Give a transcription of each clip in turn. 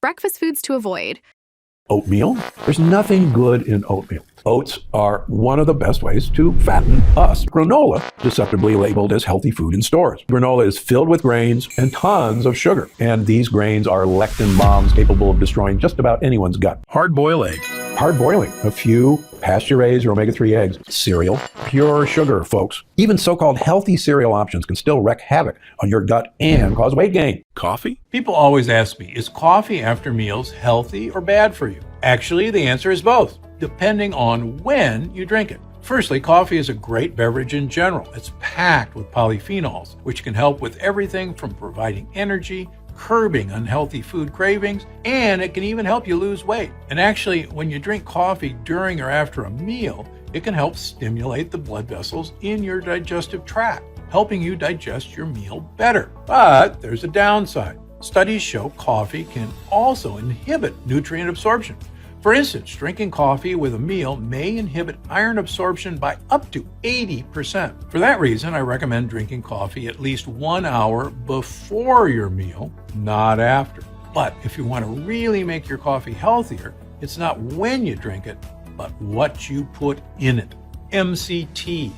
breakfast foods to avoid. Oatmeal? There's nothing good in oatmeal. Oats are one of the best ways to fatten us. Granola, deceptively labeled as healthy food in stores. Granola is filled with grains and tons of sugar. And these grains are lectin bombs capable of destroying just about anyone's gut. Hard-boiled egg. Hard boiling, a few pasture-raised or omega-3 eggs. Cereal, pure sugar, folks. Even so-called healthy cereal options can still wreak havoc on your gut and cause weight gain. Coffee? People always ask me, is coffee after meals healthy or bad for you? Actually, the answer is both, depending on when you drink it. Firstly, coffee is a great beverage in general. It's packed with polyphenols, which can help with everything from providing energy, curbing unhealthy food cravings, and it can even help you lose weight. And actually, when you drink coffee during or after a meal, it can help stimulate the blood vessels in your digestive tract, helping you digest your meal better. But there's a downside. Studies show coffee can also inhibit nutrient absorption. For instance, drinking coffee with a meal may inhibit iron absorption by up to 80%. For that reason, I recommend drinking coffee at least 1 hour before your meal, not after. But if you want to really make your coffee healthier, it's not when you drink it, but what you put in it. MCTs.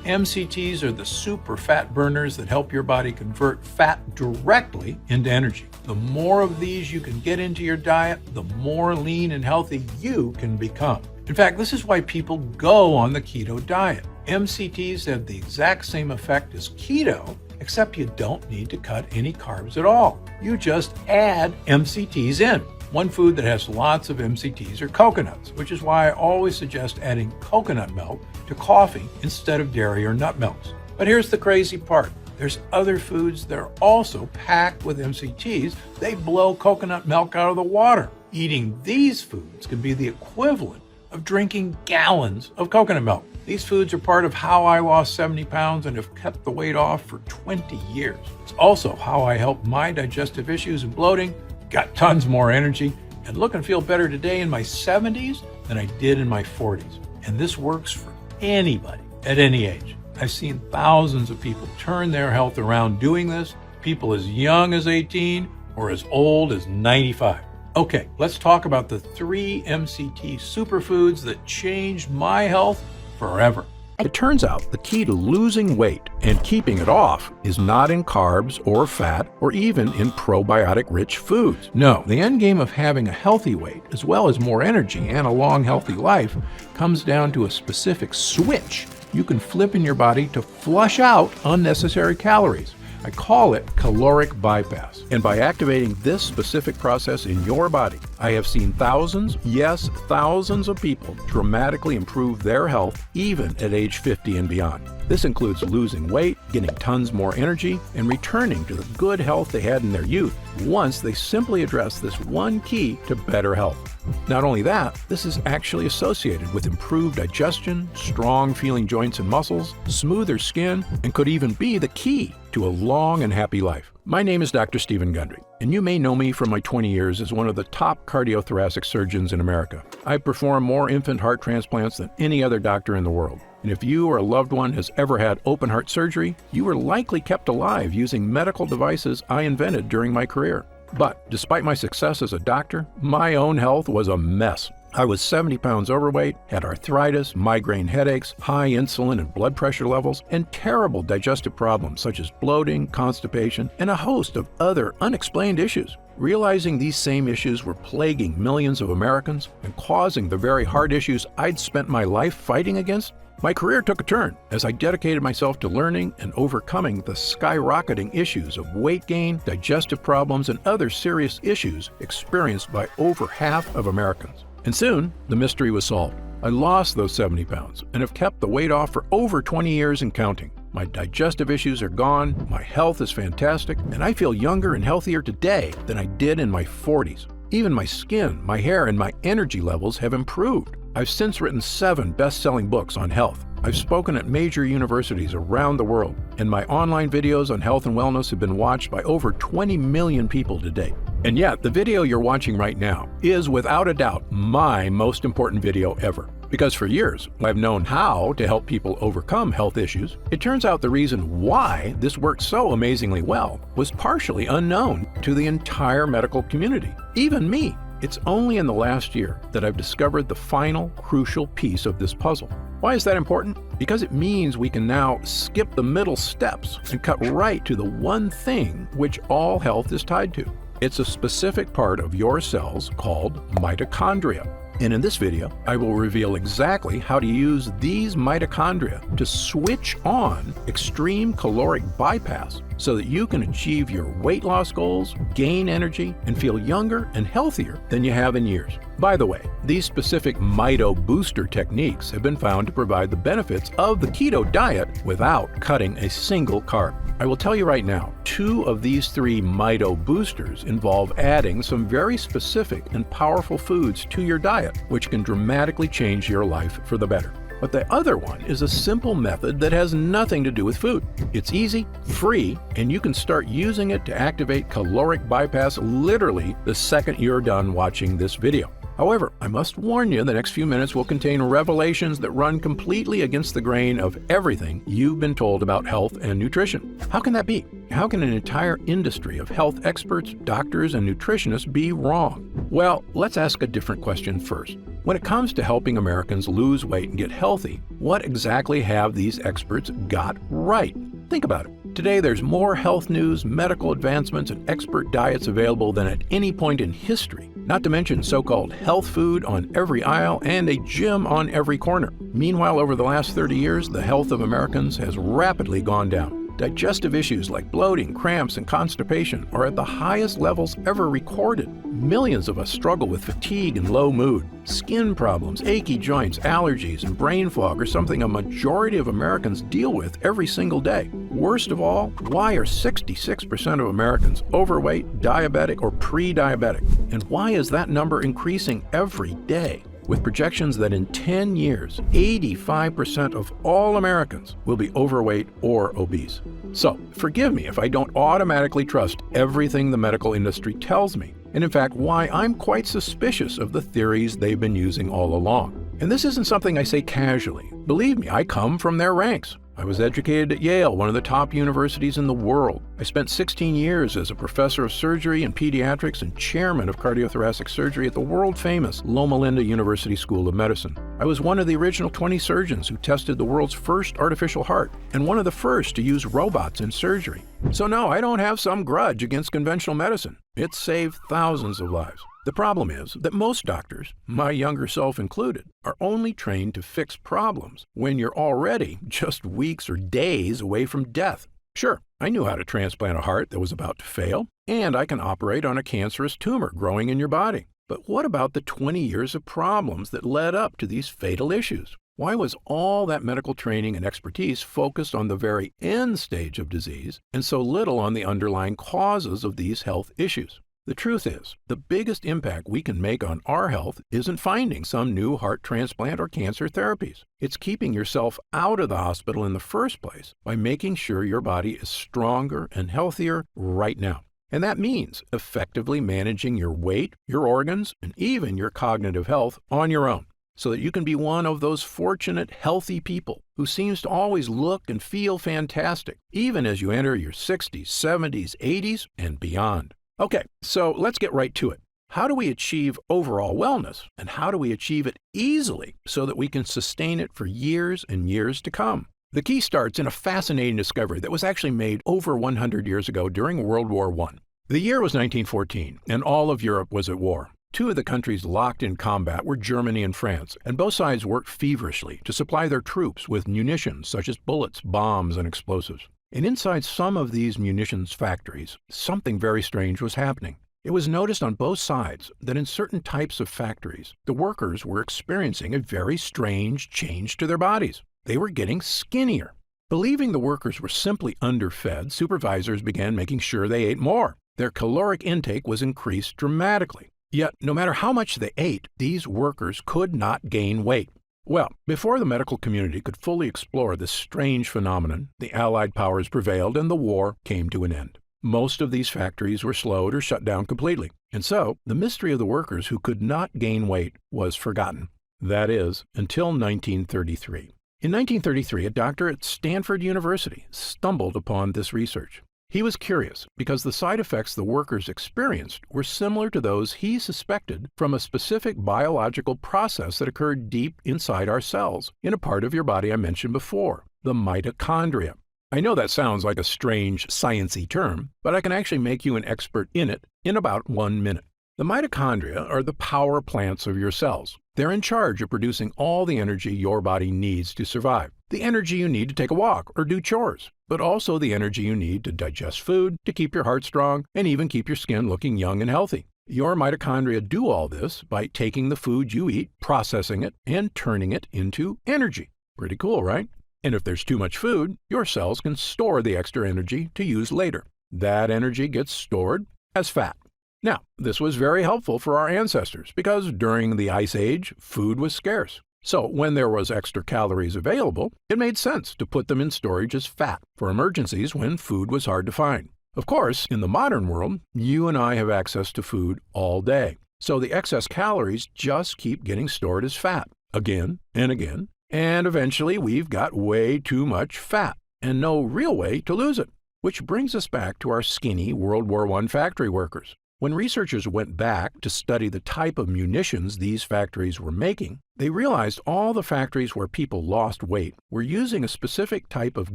MCTs are the super fat burners that help your body convert fat directly into energy. The more of these you can get into your diet, the more lean and healthy you can become. In fact, this is why people go on the keto diet. MCTs have the exact same effect as keto, except you don't need to cut any carbs at all. You just add MCTs in. One food that has lots of MCTs are coconuts, which is why I always suggest adding coconut milk to coffee instead of dairy or nut milks. But here's the crazy part. There's other foods that are also packed with MCTs. They blow coconut milk out of the water. Eating these foods can be the equivalent of drinking gallons of coconut milk. These foods are part of how I lost 70 pounds and have kept the weight off for 20 years. It's also how I helped my digestive issues and bloating, got tons more energy, and look and feel better today in my 70s than I did in my 40s. And this works for anybody at any age. I've seen thousands of people turn their health around doing this, people as young as 18 or as old as 95. Okay, let's talk about the 3 MCT superfoods that changed my health forever. It turns out the key to losing weight and keeping it off is not in carbs or fat or even in probiotic-rich foods. No, the end game of having a healthy weight, as well as more energy and a long, healthy life, comes down to a specific switch you can flip in your body to flush out unnecessary calories. I call it caloric bypass. And by activating this specific process in your body, I have seen thousands, yes, thousands of people dramatically improve their health even at age 50 and beyond. This includes losing weight, getting tons more energy, and returning to the good health they had in their youth once they simply address this one key to better health. Not only that, this is actually associated with improved digestion, strong feeling joints and muscles, smoother skin, and could even be the key to a long and happy life. My name is Dr. Stephen Gundry, and you may know me from my 20 years as one of the top cardiothoracic surgeons in America. I perform more infant heart transplants than any other doctor in the world. And if you or a loved one has ever had open heart surgery, you were likely kept alive using medical devices I invented during my career. But despite my success as a doctor, my own health was a mess. I was 70 pounds overweight, had arthritis, migraine headaches, high insulin and blood pressure levels, and terrible digestive problems such as bloating, constipation, and a host of other unexplained issues. Realizing these same issues were plaguing millions of Americans and causing the very heart issues I'd spent my life fighting against, my career took a turn as I dedicated myself to learning and overcoming the skyrocketing issues of weight gain, digestive problems, and other serious issues experienced by over half of Americans. And soon, the mystery was solved. I lost those 70 pounds and have kept the weight off for over 20 years and counting. My digestive issues are gone, my health is fantastic, and I feel younger and healthier today than I did in my 40s. Even my skin, my hair, and my energy levels have improved. I've since written 7 best-selling books on health. I've spoken at major universities around the world, and my online videos on health and wellness have been watched by over 20 million people to date. And yet, the video you're watching right now is without a doubt my most important video ever. Because for years, I've known how to help people overcome health issues. It turns out the reason why this worked so amazingly well was partially unknown to the entire medical community, even me. It's only in the last year that I've discovered the final crucial piece of this puzzle. Why is that important? Because it means we can now skip the middle steps and cut right to the one thing which all health is tied to. It's a specific part of your cells called mitochondria. And in this video, I will reveal exactly how to use these mitochondria to switch on extreme caloric bypass so that you can achieve your weight loss goals, gain energy, and feel younger and healthier than you have in years. By the way, these specific Mito Booster techniques have been found to provide the benefits of the keto diet without cutting a single carb. I will tell you right now, 2 of these 3 Mito Boosters involve adding some very specific and powerful foods to your diet, which can dramatically change your life for the better. But the other one is a simple method that has nothing to do with food. It's easy, free, and you can start using it to activate caloric bypass literally the second you're done watching this video. However, I must warn you, the next few minutes will contain revelations that run completely against the grain of everything you've been told about health and nutrition. How can that be? How can an entire industry of health experts, doctors, and nutritionists be wrong? Well, let's ask a different question first. When it comes to helping Americans lose weight and get healthy, what exactly have these experts got right? Think about it. Today, there's more health news, medical advancements, and expert diets available than at any point in history, not to mention so-called health food on every aisle and a gym on every corner. Meanwhile, over the last 30 years, the health of Americans has rapidly gone down. Digestive issues like bloating, cramps, and constipation are at the highest levels ever recorded. Millions of us struggle with fatigue and low mood. Skin problems, achy joints, allergies, and brain fog are something a majority of Americans deal with every single day. Worst of all, why are 66% of Americans overweight, diabetic, or pre-diabetic? And why is that number increasing every day? With projections that in 10 years, 85% of all Americans will be overweight or obese. So, forgive me if I don't automatically trust everything the medical industry tells me, and in fact, why I'm quite suspicious of the theories they've been using all along. And this isn't something I say casually. Believe me, I come from their ranks. I was educated at Yale, one of the top universities in the world. I spent 16 years as a professor of surgery and pediatrics and chairman of cardiothoracic surgery at the world-famous Loma Linda University School of Medicine. I was one of the original 20 surgeons who tested the world's first artificial heart and one of the first to use robots in surgery. So no, I don't have some grudge against conventional medicine. It's saved thousands of lives. The problem is that most doctors, my younger self included, are only trained to fix problems when you're already just weeks or days away from death. Sure, I knew how to transplant a heart that was about to fail, and I can operate on a cancerous tumor growing in your body. But what about the 20 years of problems that led up to these fatal issues? Why was all that medical training and expertise focused on the very end stage of disease and so little on the underlying causes of these health issues? The truth is, the biggest impact we can make on our health isn't finding some new heart transplant or cancer therapies. It's keeping yourself out of the hospital in the first place by making sure your body is stronger and healthier right now. And that means effectively managing your weight, your organs, and even your cognitive health on your own, so that you can be one of those fortunate, healthy people who seems to always look and feel fantastic, even as you enter your 60s, 70s, 80s, and beyond. Okay, so let's get right to it. How do we achieve overall wellness, and how do we achieve it easily so that we can sustain it for years and years to come? The key starts in a fascinating discovery that was actually made over 100 years ago during World War I. The year was 1914, and all of Europe was at war. 2 of the countries locked in combat were Germany and France, and both sides worked feverishly to supply their troops with munitions such as bullets, bombs, and explosives. And inside some of these munitions factories, something very strange was happening. It was noticed on both sides that in certain types of factories, the workers were experiencing a very strange change to their bodies. They were getting skinnier. Believing the workers were simply underfed, supervisors began making sure they ate more. Their caloric intake was increased dramatically. Yet, no matter how much they ate, these workers could not gain weight. Well, before the medical community could fully explore this strange phenomenon, the Allied powers prevailed and the war came to an end. Most of these factories were slowed or shut down completely, and so the mystery of the workers who could not gain weight was forgotten. That is, until 1933. In 1933, a doctor at Stanford University stumbled upon this research. He was curious because the side effects the workers experienced were similar to those he suspected from a specific biological process that occurred deep inside our cells in a part of your body I mentioned before, the mitochondria. I know that sounds like a strange, science-y term, but I can actually make you an expert in it in about 1 minute. The mitochondria are the power plants of your cells. They're in charge of producing all the energy your body needs to survive. The energy you need to take a walk or do chores, but also the energy you need to digest food, to keep your heart strong, and even keep your skin looking young and healthy. Your mitochondria do all this by taking the food you eat, processing it, and turning it into energy. Pretty cool, right? And if there's too much food, your cells can store the extra energy to use later. That energy gets stored as fat. Now, this was very helpful for our ancestors because during the Ice Age, food was scarce. So when there was extra calories available, it made sense to put them in storage as fat for emergencies when food was hard to find. Of course, in the modern world, you and I have access to food all day. So the excess calories just keep getting stored as fat again and again. And eventually we've got way too much fat and no real way to lose it. Which brings us back to our skinny World War I factory workers. When researchers went back to study the type of munitions these factories were making, they realized all the factories where people lost weight were using a specific type of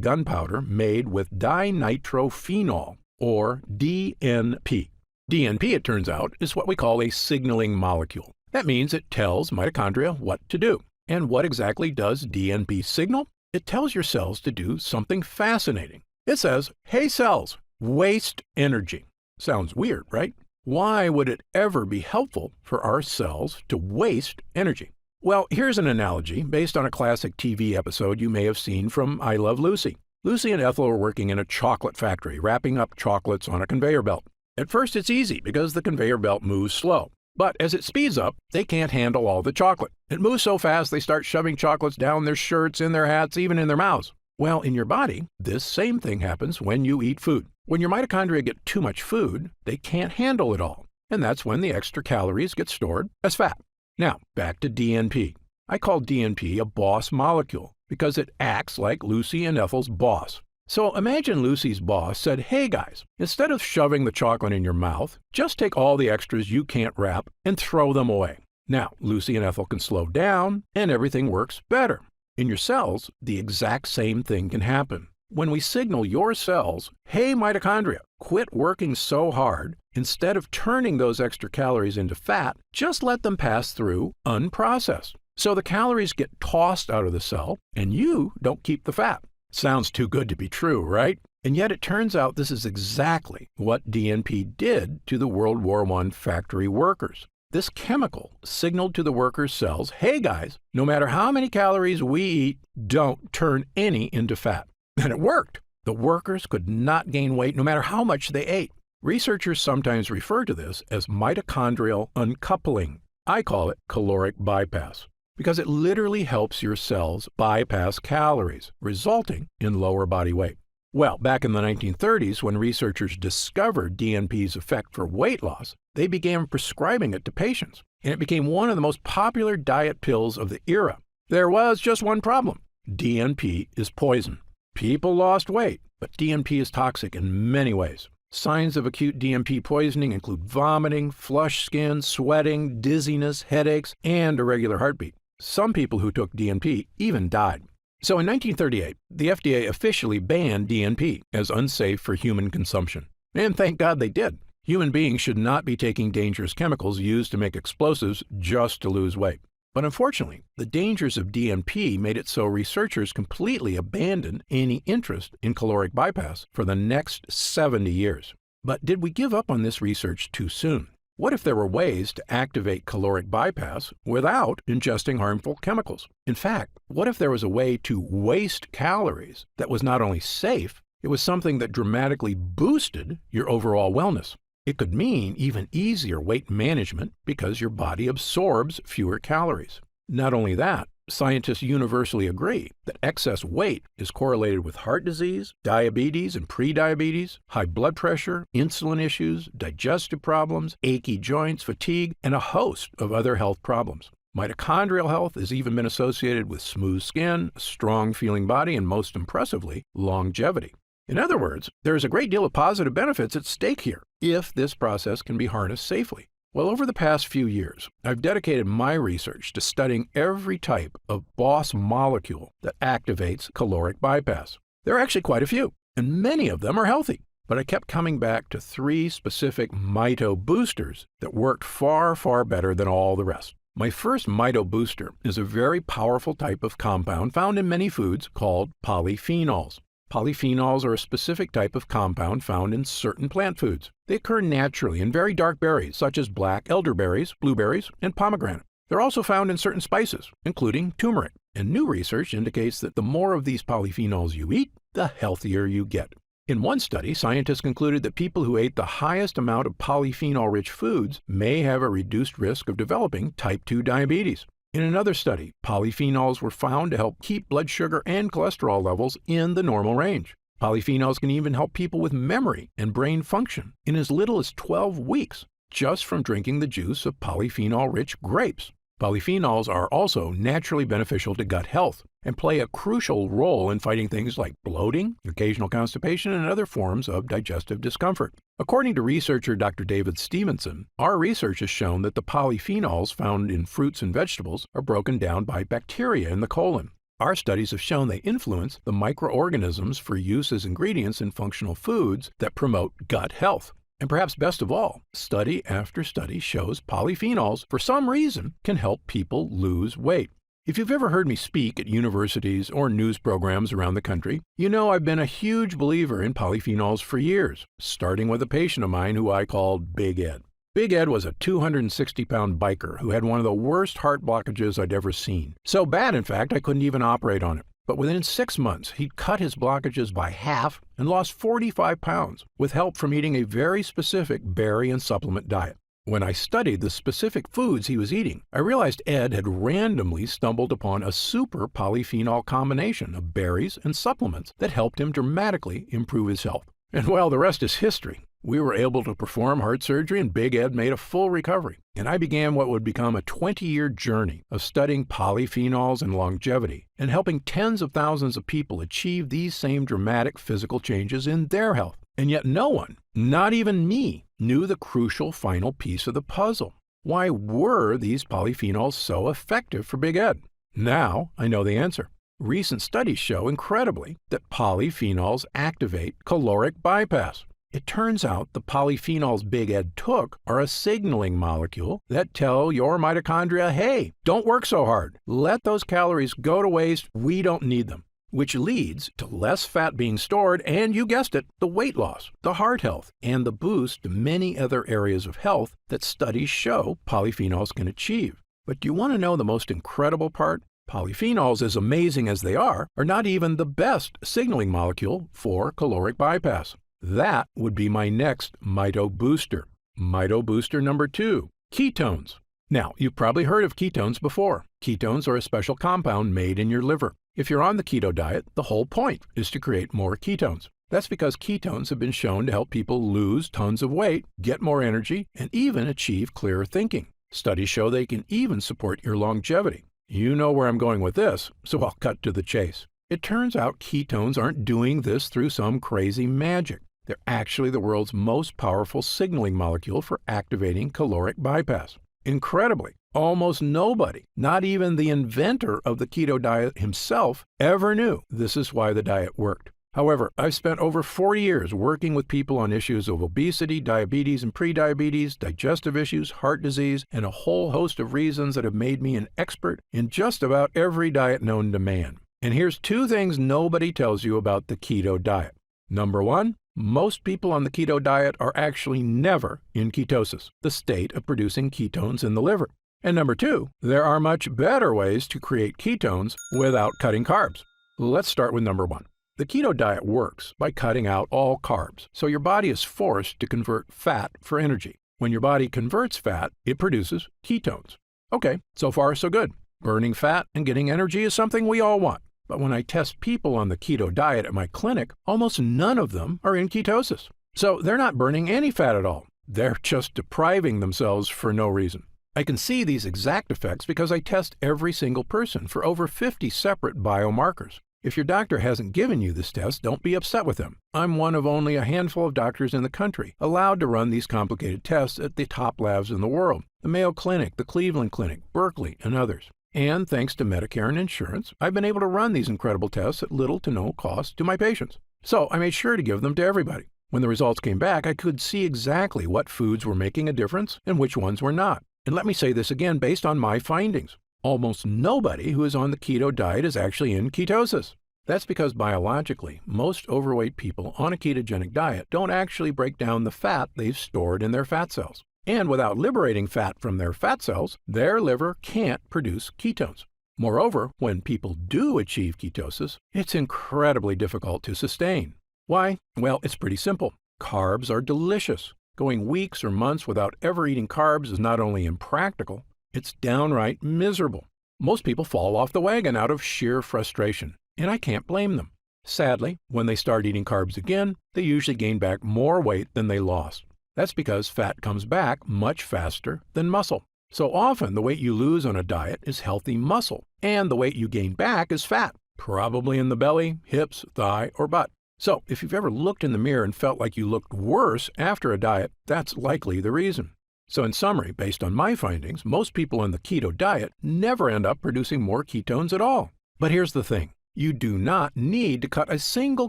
gunpowder made with dinitrophenol, or DNP. DNP, it turns out, is what we call a signaling molecule. That means it tells mitochondria what to do. And what exactly does DNP signal? It tells your cells to do something fascinating. It says, "Hey cells, waste energy." Sounds weird, right? Why would it ever be helpful for our cells to waste energy? Well, here's an analogy based on a classic TV episode you may have seen from I Love Lucy. Lucy and Ethel are working in a chocolate factory, wrapping up chocolates on a conveyor belt. At first, it's easy because the conveyor belt moves slow. But as it speeds up, they can't handle all the chocolate. It moves so fast they start shoving chocolates down their shirts, in their hats, even in their mouths. Well, in your body, this same thing happens when you eat food. When your mitochondria get too much food, they can't handle it all. And that's when the extra calories get stored as fat. Now, back to DNP. I call DNP a boss molecule because it acts like Lucy and Ethel's boss. So imagine Lucy's boss said, "Hey guys, instead of shoving the chocolate in your mouth, just take all the extras you can't wrap and throw them away." Now, Lucy and Ethel can slow down and everything works better. In your cells, the exact same thing can happen. When we signal your cells, "Hey mitochondria, quit working so hard," instead of turning those extra calories into fat, just let them pass through unprocessed. So the calories get tossed out of the cell and you don't keep the fat. Sounds too good to be true, right? And yet it turns out this is exactly what DNP did to the World War I factory workers. This chemical signaled to the workers' cells, "Hey guys, no matter how many calories we eat, don't turn any into fat." And it worked. The workers could not gain weight no matter how much they ate. Researchers sometimes refer to this as mitochondrial uncoupling. I call it caloric bypass because it literally helps your cells bypass calories, resulting in lower body weight. Well, back in the 1930s, when researchers discovered DNP's effect for weight loss, they began prescribing it to patients, and it became one of the most popular diet pills of the era. There was just one problem. DNP is poison. People lost weight, but DNP is toxic in many ways. Signs of acute DNP poisoning include vomiting, flushed skin, sweating, dizziness, headaches, and irregular heartbeat. Some people who took DNP even died. So in 1938, the FDA officially banned DNP as unsafe for human consumption. And thank God they did. Human beings should not be taking dangerous chemicals used to make explosives just to lose weight. But unfortunately, the dangers of DNP made it so researchers completely abandoned any interest in caloric bypass for the next 70 years. But did we give up on this research too soon? What if there were ways to activate caloric bypass without ingesting harmful chemicals? In fact, what if there was a way to waste calories that was not only safe, it was something that dramatically boosted your overall wellness? It could mean even easier weight management because your body absorbs fewer calories. Not only that, scientists universally agree that excess weight is correlated with heart disease, diabetes and prediabetes, high blood pressure, insulin issues, digestive problems, achy joints, fatigue, and a host of other health problems. Mitochondrial health has even been associated with smooth skin, a strong feeling body, and most impressively, longevity. In other words, there is a great deal of positive benefits at stake here if this process can be harnessed safely. Well, over the past few years, I've dedicated my research to studying every type of boss molecule that activates caloric bypass. There are actually quite a few, and many of them are healthy. But I kept coming back to 3 specific mito boosters that worked far, far better than all the rest. My first mito booster is a very powerful type of compound found in many foods called polyphenols. Polyphenols are a specific type of compound found in certain plant foods. They occur naturally in very dark berries, such as black elderberries, blueberries, and pomegranate. They're also found in certain spices, including turmeric. And new research indicates that the more of these polyphenols you eat, the healthier you get. In one study, scientists concluded that people who ate the highest amount of polyphenol-rich foods may have a reduced risk of developing type 2 diabetes. In another study, polyphenols were found to help keep blood sugar and cholesterol levels in the normal range. Polyphenols can even help people with memory and brain function in as little as 12 weeks, just from drinking the juice of polyphenol-rich grapes. Polyphenols are also naturally beneficial to gut health and play a crucial role in fighting things like bloating, occasional constipation, and other forms of digestive discomfort. According to researcher Dr. David Stevenson, our research has shown that the polyphenols found in fruits and vegetables are broken down by bacteria in the colon. Our studies have shown they influence the microorganisms for use as ingredients in functional foods that promote gut health. And perhaps best of all, study after study shows polyphenols, for some reason, can help people lose weight. If you've ever heard me speak at universities or news programs around the country, you know I've been a huge believer in polyphenols for years, starting with a patient of mine who I called Big Ed. Big Ed was a 260-pound biker who had one of the worst heart blockages I'd ever seen. So bad, in fact, I couldn't even operate on it. But within 6 months, he'd cut his blockages by half and lost 45 pounds with help from eating a very specific berry and supplement diet. When I studied the specific foods he was eating, I realized Ed had randomly stumbled upon a super polyphenol combination of berries and supplements that helped him dramatically improve his health. And well, the rest is history. We were able to perform heart surgery and Big Ed made a full recovery. And I began what would become a 20-year journey of studying polyphenols and longevity and helping tens of thousands of people achieve these same dramatic physical changes in their health. And yet no one, not even me, knew the crucial final piece of the puzzle. Why were these polyphenols so effective for Big Ed? Now I know the answer. Recent studies show, incredibly, that polyphenols activate caloric bypass. It turns out the polyphenols Big Ed took are a signaling molecule that tell your mitochondria, hey, don't work so hard. Let those calories go to waste. We don't need them. Which leads to less fat being stored and, you guessed it, the weight loss, the heart health, and the boost to many other areas of health that studies show polyphenols can achieve. But do you want to know the most incredible part? Polyphenols, as amazing as they are not even the best signaling molecule for caloric bypass. That would be my next mito booster. Mito booster number 2, ketones. Now, you've probably heard of ketones before. Ketones are a special compound made in your liver. If you're on the keto diet, the whole point is to create more ketones. That's because ketones have been shown to help people lose tons of weight, get more energy, and even achieve clearer thinking. Studies show they can even support your longevity. You know where I'm going with this, so I'll cut to the chase. It turns out ketones aren't doing this through some crazy magic. They're actually the world's most powerful signaling molecule for activating caloric bypass. Incredibly, almost nobody, not even the inventor of the keto diet himself, ever knew this is why the diet worked. However, I've spent over 40 years working with people on issues of obesity, diabetes and prediabetes, digestive issues, heart disease, and a whole host of reasons that have made me an expert in just about every diet known to man. And here's 2 things nobody tells you about the keto diet. Number 1, most people on the keto diet are actually never in ketosis, the state of producing ketones in the liver. And number 2, there are much better ways to create ketones without cutting carbs. Let's start with number 1. The keto diet works by cutting out all carbs, so your body is forced to convert fat for energy. When your body converts fat, it produces ketones. Okay, so far so good. Burning fat and getting energy is something we all want. But when I test people on the keto diet at my clinic, almost none of them are in ketosis. So they're not burning any fat at all. They're just depriving themselves for no reason. I can see these exact effects because I test every single person for over 50 separate biomarkers. If your doctor hasn't given you this test, don't be upset with them. I'm one of only a handful of doctors in the country allowed to run these complicated tests at the top labs in the world: the Mayo Clinic, the Cleveland Clinic, Berkeley, and others. And thanks to Medicare and insurance, I've been able to run these incredible tests at little to no cost to my patients. So I made sure to give them to everybody. When the results came back, I could see exactly what foods were making a difference and which ones were not. And let me say this again based on my findings. Almost nobody who is on the keto diet is actually in ketosis. That's because biologically, most overweight people on a ketogenic diet don't actually break down the fat they've stored in their fat cells. And without liberating fat from their fat cells, their liver can't produce ketones. Moreover, when people do achieve ketosis, it's incredibly difficult to sustain. Why? Well, it's pretty simple. Carbs are delicious. Going weeks or months without ever eating carbs is not only impractical, it's downright miserable. Most people fall off the wagon out of sheer frustration, and I can't blame them. Sadly, when they start eating carbs again, they usually gain back more weight than they lost. That's because fat comes back much faster than muscle. So often, the weight you lose on a diet is healthy muscle, and the weight you gain back is fat, probably in the belly, hips, thigh, or butt. So if you've ever looked in the mirror and felt like you looked worse after a diet, that's likely the reason. So in summary, based on my findings, most people on the keto diet never end up producing more ketones at all. But here's the thing. You do not need to cut a single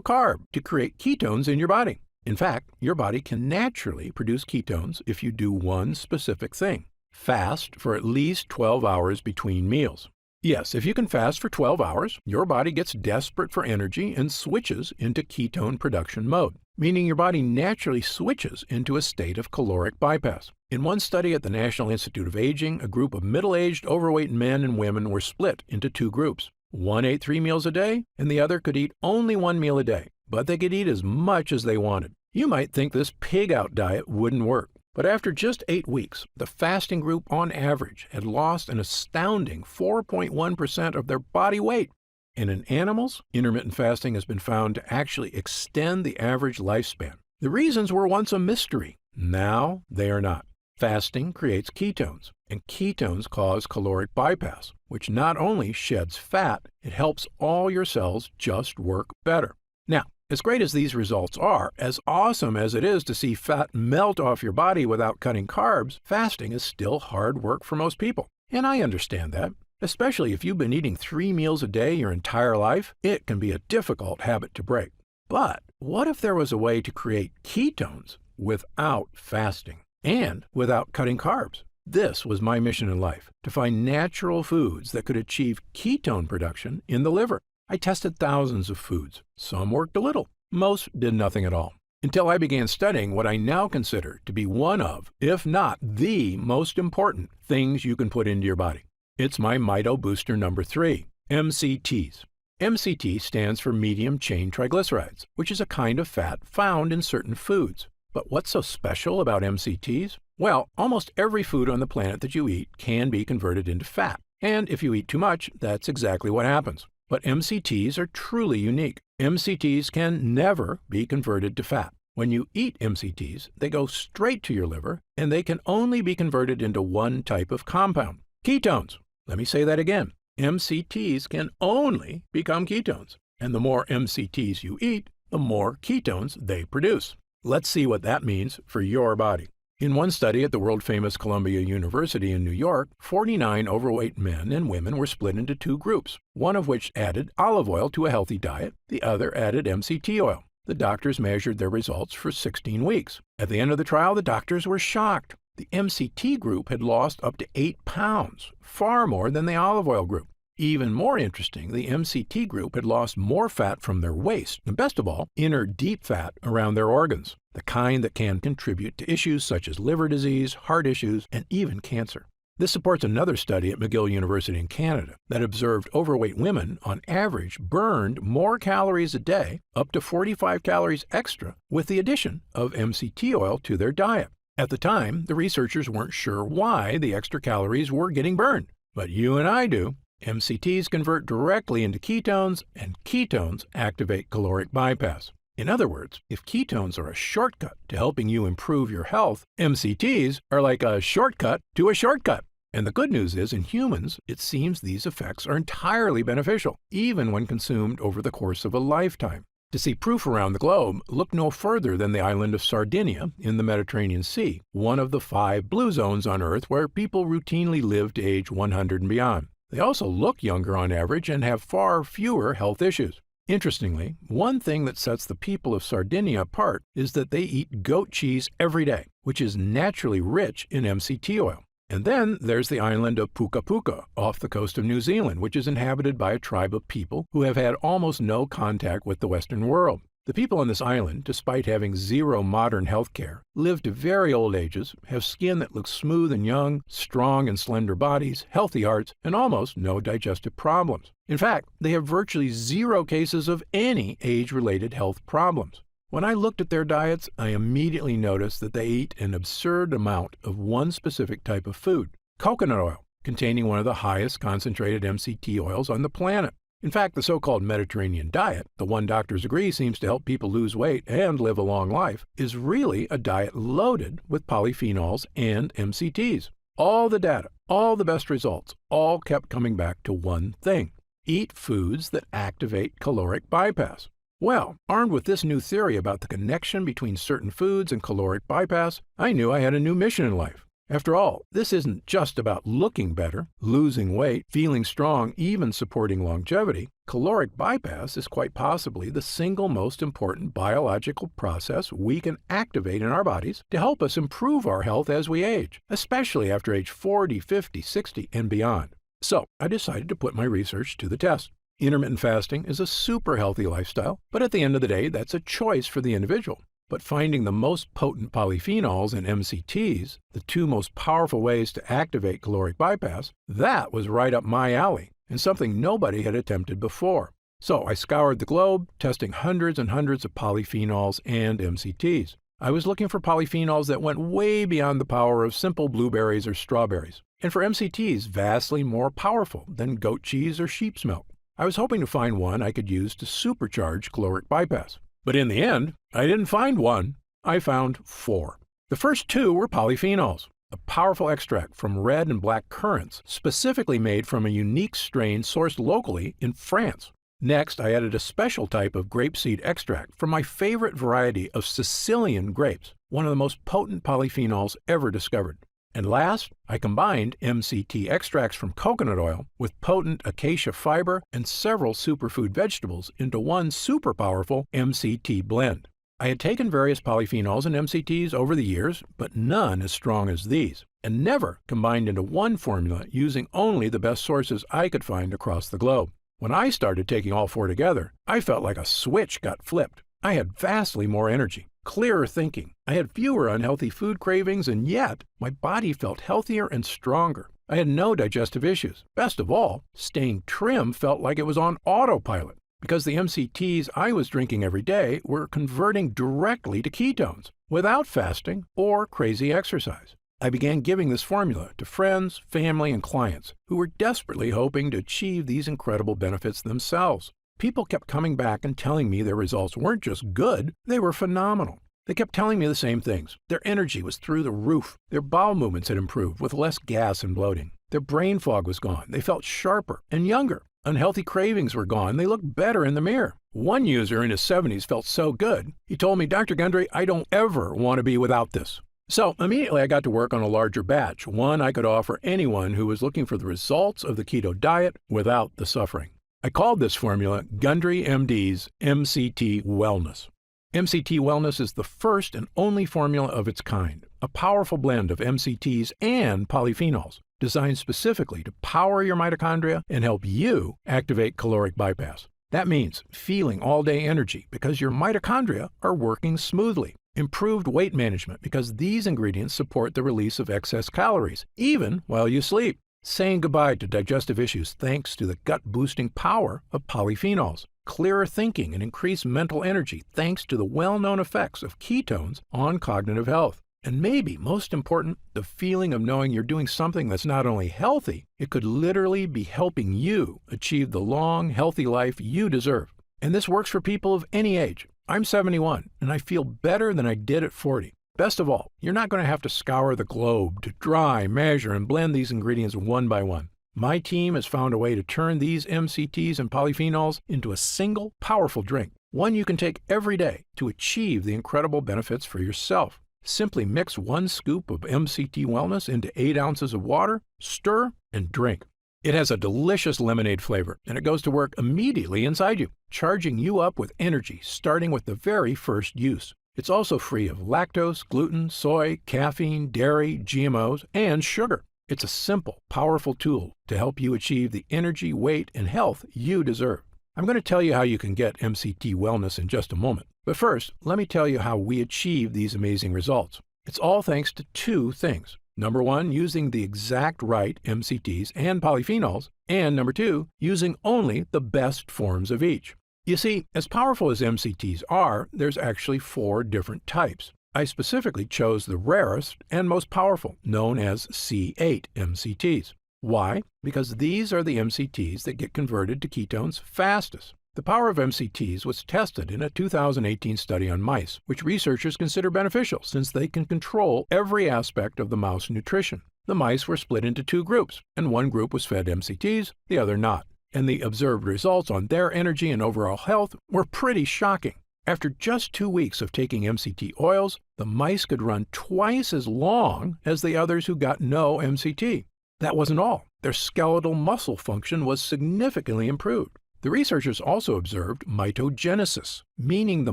carb to create ketones in your body. In fact, your body can naturally produce ketones if you do one specific thing: fast for at least 12 hours between meals. Yes, if you can fast for 12 hours, your body gets desperate for energy and switches into ketone production mode, meaning your body naturally switches into a state of caloric bypass. In one study at the National Institute of Aging, a group of middle-aged overweight men and women were split into two groups. One ate 3 meals a day, and the other could eat only 1 meal a day, but they could eat as much as they wanted. You might think this pig-out diet wouldn't work, but after just 8 weeks, the fasting group on average had lost an astounding 4.1% of their body weight. And in animals, intermittent fasting has been found to actually extend the average lifespan. The reasons were once a mystery. Now they are not. Fasting creates ketones, and ketones cause caloric bypass, which not only sheds fat, it helps all your cells just work better. Now, as great as these results are, as awesome as it is to see fat melt off your body without cutting carbs, fasting is still hard work for most people. And I understand that. Especially if you've been eating 3 meals a day your entire life, it can be a difficult habit to break. But what if there was a way to create ketones without fasting and without cutting carbs? This was my mission in life, to find natural foods that could achieve ketone production in the liver. I tested thousands of foods. Some worked a little. Most did nothing at all. Until I began studying what I now consider to be one of, if not the most important things you can put into your body. It's my Mito Booster number 3, MCTs. MCT stands for medium chain triglycerides, which is a kind of fat found in certain foods. But what's so special about MCTs? Well, almost every food on the planet that you eat can be converted into fat. And if you eat too much, that's exactly what happens. But MCTs are truly unique. MCTs can never be converted to fat. When you eat MCTs, they go straight to your liver, and they can only be converted into one type of compound: ketones. Let me say that again. MCTs can only become ketones. And the more MCTs you eat, the more ketones they produce. Let's see what that means for your body. In one study at the world-famous Columbia University in New York, 49 overweight men and women were split into two groups, one of which added olive oil to a healthy diet, the other added MCT oil. The doctors measured their results for 16 weeks. At the end of the trial, the doctors were shocked. The MCT group had lost up to 8 pounds, far more than the olive oil group. Even more interesting, the MCT group had lost more fat from their waist, and best of all, inner deep fat around their organs, the kind that can contribute to issues such as liver disease, heart issues, and even cancer. This supports another study at McGill University in Canada that observed overweight women, on average, burned more calories a day, up to 45 calories extra, with the addition of MCT oil to their diet. At the time, the researchers weren't sure why the extra calories were getting burned, but you and I do. MCTs convert directly into ketones, and ketones activate caloric bypass. In other words, if ketones are a shortcut to helping you improve your health, MCTs are like a shortcut to a shortcut. And the good news is, in humans, it seems these effects are entirely beneficial, even when consumed over the course of a lifetime. To see proof around the globe, look no further than the island of Sardinia in the Mediterranean Sea, one of the 5 blue zones on Earth where people routinely live to age 100 and beyond. They also look younger on average and have far fewer health issues. Interestingly, one thing that sets the people of Sardinia apart is that they eat goat cheese every day, which is naturally rich in MCT oil. And then there's the island of Puka Puka off the coast of New Zealand, which is inhabited by a tribe of people who have had almost no contact with the Western world. The people on this island, despite having zero modern health care, live to very old ages, have skin that looks smooth and young, strong and slender bodies, healthy hearts, and almost no digestive problems. In fact, they have virtually 0 cases of any age-related health problems. When I looked at their diets, I immediately noticed that they eat an absurd amount of one specific type of food, coconut oil, containing one of the highest concentrated MCT oils on the planet. In fact, the so-called Mediterranean diet, the one doctors agree seems to help people lose weight and live a long life, is really a diet loaded with polyphenols and MCTs. All the data, all the best results, all kept coming back to one thing: eat foods that activate caloric bypass. Well, armed with this new theory about the connection between certain foods and caloric bypass, I knew I had a new mission in life. After all, this isn't just about looking better, losing weight, feeling strong, even supporting longevity. Caloric bypass is quite possibly the single most important biological process we can activate in our bodies to help us improve our health as we age, especially after age 40, 50, 60, and beyond. So I decided to put my research to the test. Intermittent fasting is a super healthy lifestyle, but at the end of the day, that's a choice for the individual. But finding the most potent polyphenols and MCTs, the 2 most powerful ways to activate caloric bypass, that was right up my alley, and something nobody had attempted before. So I scoured the globe, testing hundreds and hundreds of polyphenols and MCTs. I was looking for polyphenols that went way beyond the power of simple blueberries or strawberries, and for MCTs vastly more powerful than goat cheese or sheep's milk. I was hoping to find one I could use to supercharge caloric bypass. But in the end, I didn't find one. I found 4. The first 2 were polyphenols, a powerful extract from red and black currants, specifically made from a unique strain sourced locally in France. Next, I added a special type of grapeseed extract from my favorite variety of Sicilian grapes, one of the most potent polyphenols ever discovered. And last, I combined MCT extracts from coconut oil with potent acacia fiber and several superfood vegetables into one super powerful MCT blend. I had taken various polyphenols and MCTs over the years, but none as strong as these, and never combined into one formula using only the best sources I could find across the globe. When I started taking all 4 together, I felt like a switch got flipped. I had vastly more energy, clearer thinking. I had fewer unhealthy food cravings, and yet my body felt healthier and stronger. I had no digestive issues. Best of all, staying trim felt like it was on autopilot, because the MCTs I was drinking every day were converting directly to ketones, without fasting or crazy exercise. I began giving this formula to friends, family, and clients who were desperately hoping to achieve these incredible benefits themselves. People kept coming back and telling me their results weren't just good, they were phenomenal. They kept telling me the same things. Their energy was through the roof. Their bowel movements had improved with less gas and bloating. Their brain fog was gone. They felt sharper and younger. Unhealthy cravings were gone. They looked better in the mirror. One user in his 70s felt so good, he told me, "Dr. Gundry, I don't ever want to be without this." So immediately I got to work on a larger batch, one I could offer anyone who was looking for the results of the keto diet without the suffering. I called this formula Gundry MD's MCT Wellness. MCT Wellness is the first and only formula of its kind, a powerful blend of MCTs and polyphenols, designed specifically to power your mitochondria and help you activate caloric bypass. That means feeling all-day energy because your mitochondria are working smoothly. Improved weight management because these ingredients support the release of excess calories, even while you sleep. Saying goodbye to digestive issues thanks to the gut-boosting power of polyphenols. Clearer thinking and increased mental energy thanks to the well-known effects of ketones on cognitive health. And maybe most important, the feeling of knowing you're doing something that's not only healthy, it could literally be helping you achieve the long, healthy life you deserve. And this works for people of any age. I'm 71, and I feel better than I did at 40. Best of all, you're not going to have to scour the globe to dry, measure, and blend these ingredients one by one. My team has found a way to turn these MCTs and polyphenols into a single, powerful drink, one you can take every day to achieve the incredible benefits for yourself. Simply mix 1 scoop of MCT Wellness into 8 ounces of water, stir, and drink. It has a delicious lemonade flavor, and it goes to work immediately inside you, charging you up with energy starting with the very first use. It's also free of lactose, gluten, soy, caffeine, dairy, GMOs, and sugar. It's a simple, powerful tool to help you achieve the energy, weight, and health you deserve. I'm going to tell you how you can get MCT Wellness in just a moment. But first, let me tell you how we achieve these amazing results. It's all thanks to 2 things. Number 1, using the exact right MCTs and polyphenols, and number 2, using only the best forms of each. You see, as powerful as MCTs are, there's actually 4 different types. I specifically chose the rarest and most powerful, known as C8 MCTs. Why? Because these are the MCTs that get converted to ketones fastest. The power of MCTs was tested in a 2018 study on mice, which researchers consider beneficial since they can control every aspect of the mouse nutrition. The mice were split into 2 groups, and one group was fed MCTs, the other not. And the observed results on their energy and overall health were pretty shocking. After just 2 weeks of taking MCT oils, the mice could run twice as long as the others who got no MCT. That wasn't all. Their skeletal muscle function was significantly improved. The researchers also observed mitogenesis, meaning the